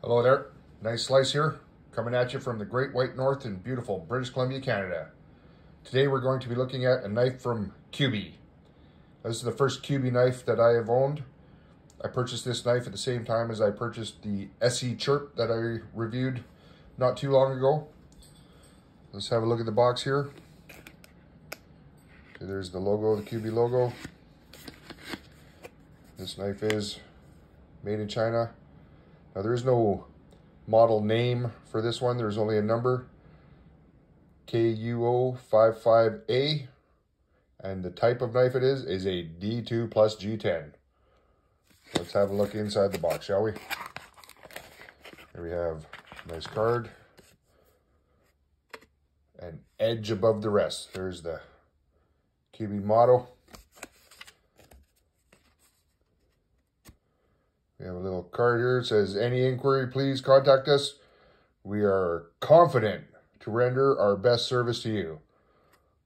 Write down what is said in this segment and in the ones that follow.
Hello there, nice slice here, coming at you from the Great White North in beautiful British Columbia, Canada. Today we're going to be looking at a knife from Kubey. This is the first Kubey knife that I have owned. I purchased this knife at the same time as I purchased the SE Chirp that I reviewed not too long ago. Let's have a look at the box here. Okay, there's the logo, the Kubey logo. This knife is made in China. Now there is no model name for this one. There's only a number, KUO55A, and the type of knife it is a D2 plus G10. Let's have a look inside the box, shall we? Here we have a nice card, an edge above the rest. There's the Kubey motto. We have a little card here. It says, any inquiry, please contact us. We are confident to render our best service to you.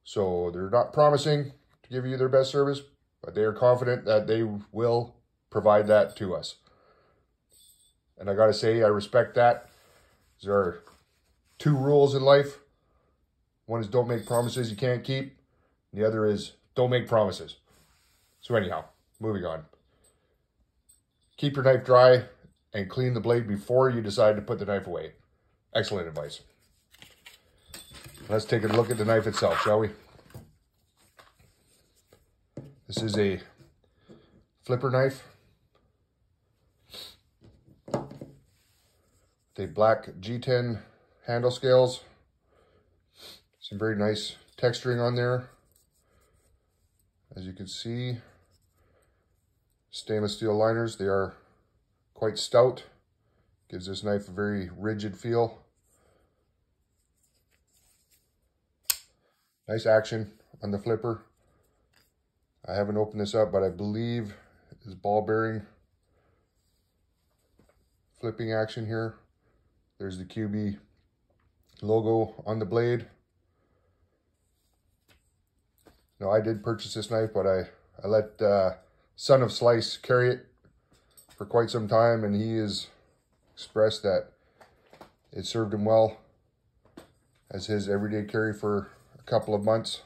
So they're not promising to give you their best service, but they are confident that they will provide that to us. And I gotta say, I respect that. There are two rules in life. One is don't make promises you can't keep. The other is don't make promises. So anyhow, moving on. Keep your knife dry and clean the blade before you decide to put the knife away. Excellent advice. Let's take a look at the knife itself, shall we? This is a flipper knife. With a black G10 handle scales. Some very nice texturing on there. As you can see, stainless steel liners. They are quite stout. Gives this knife a very rigid feel. Nice action on the flipper. I haven't opened this up, but I believe is ball bearing flipping action here. There's the Kubey logo on the blade. Now I did purchase this knife, but I let Son of Slice carry it for quite some time, and he has expressed that it served him well as his everyday carry for a couple of months.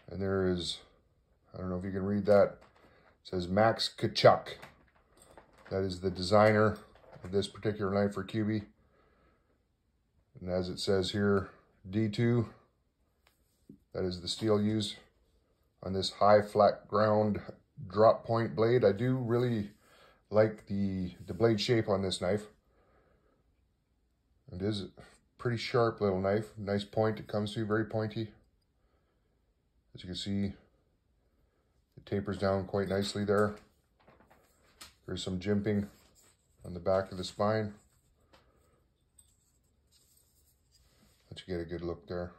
And there is, I don't know if you can read that, it says Max Kachuk. That is the designer of this particular knife for Kubey. And as it says here, D2, that is the steel used on this high flat ground drop point blade. I do really like the blade shape on this knife. It is a pretty sharp little knife. Nice point it comes to, very pointy. As you can see, it tapers down quite nicely there. There's some jimping on the back of the spine. Let you get a good look there.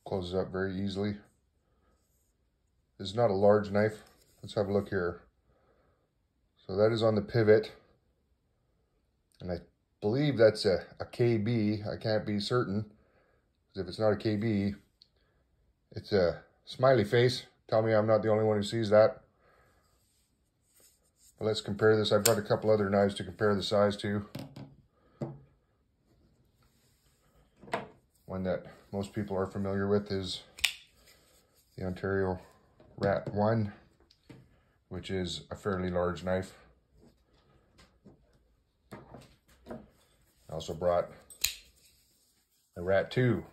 Closes up very easily. This is not a large knife. Let's have a look here. So that is on the pivot. And I believe that's a KB. I can't be certain. Because if it's not a KB, it's a smiley face. Tell me I'm not the only one who sees that. But let's compare this. I've brought a couple other knives to compare the size to. One that most people are familiar with is the Ontario Rat 1, which is a fairly large knife. I also brought a Rat 2,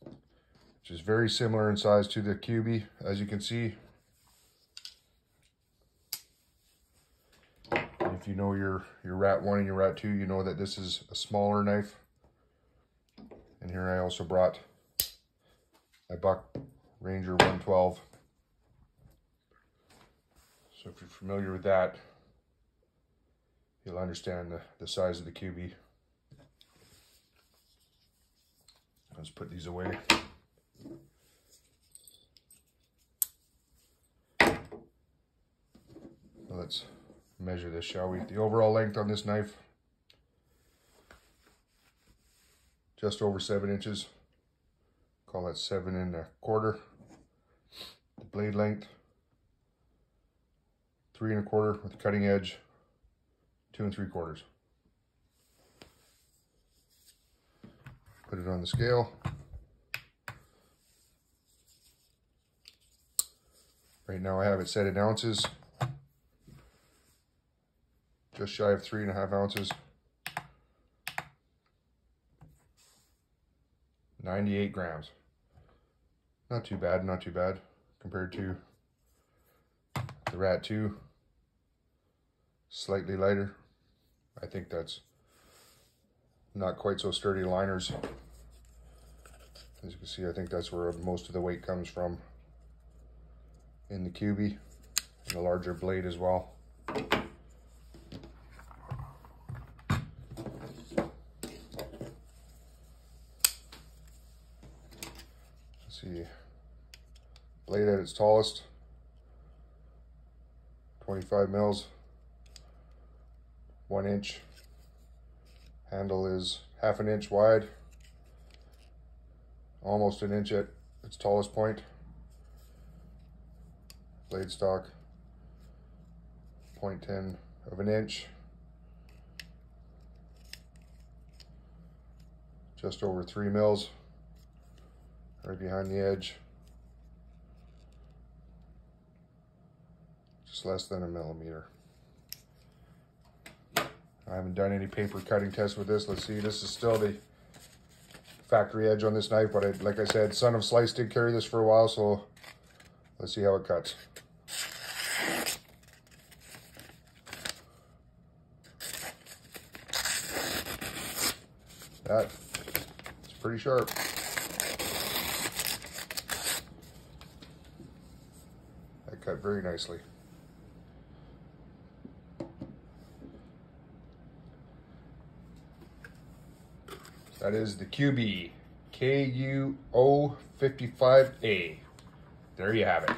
which is very similar in size to the Kubey, as you can see. And if you know your Rat 1 and your Rat 2, you know that this is a smaller knife. And here I also brought my Buck Ranger 112. So if you're familiar with that, you'll understand the size of the Kubey. Let's put these away. Let's measure this, shall we? The overall length on this knife just over 7 inches. Call that 7 1/4. The blade length, 3 1/4 with the cutting edge, 2 3/4. Put it on the scale. Right now I have it set in ounces. Just shy of 3.5 ounces. 98 grams. Not too bad, not too bad compared to the Rat 2. Slightly lighter. I think that's not quite so sturdy liners. As you can see, I think that's where most of the weight comes from in the Kubey, and the larger blade as well. Let's see, blade at its tallest, 25 mils, 1 inch. Handle is 1/2 inch wide, almost 1 inch at its tallest point. Blade stock, 0.10 of an inch. Just over 3 mils, right behind the edge. Just less than 1 millimeter. I haven't done any paper cutting tests with this. Let's see, this is still the factory edge on this knife, but like I said, Son of Slice did carry this for a while, so let's see how it cuts. That is pretty sharp. That cut very nicely. That is the Kubey KUO55A. There you have it.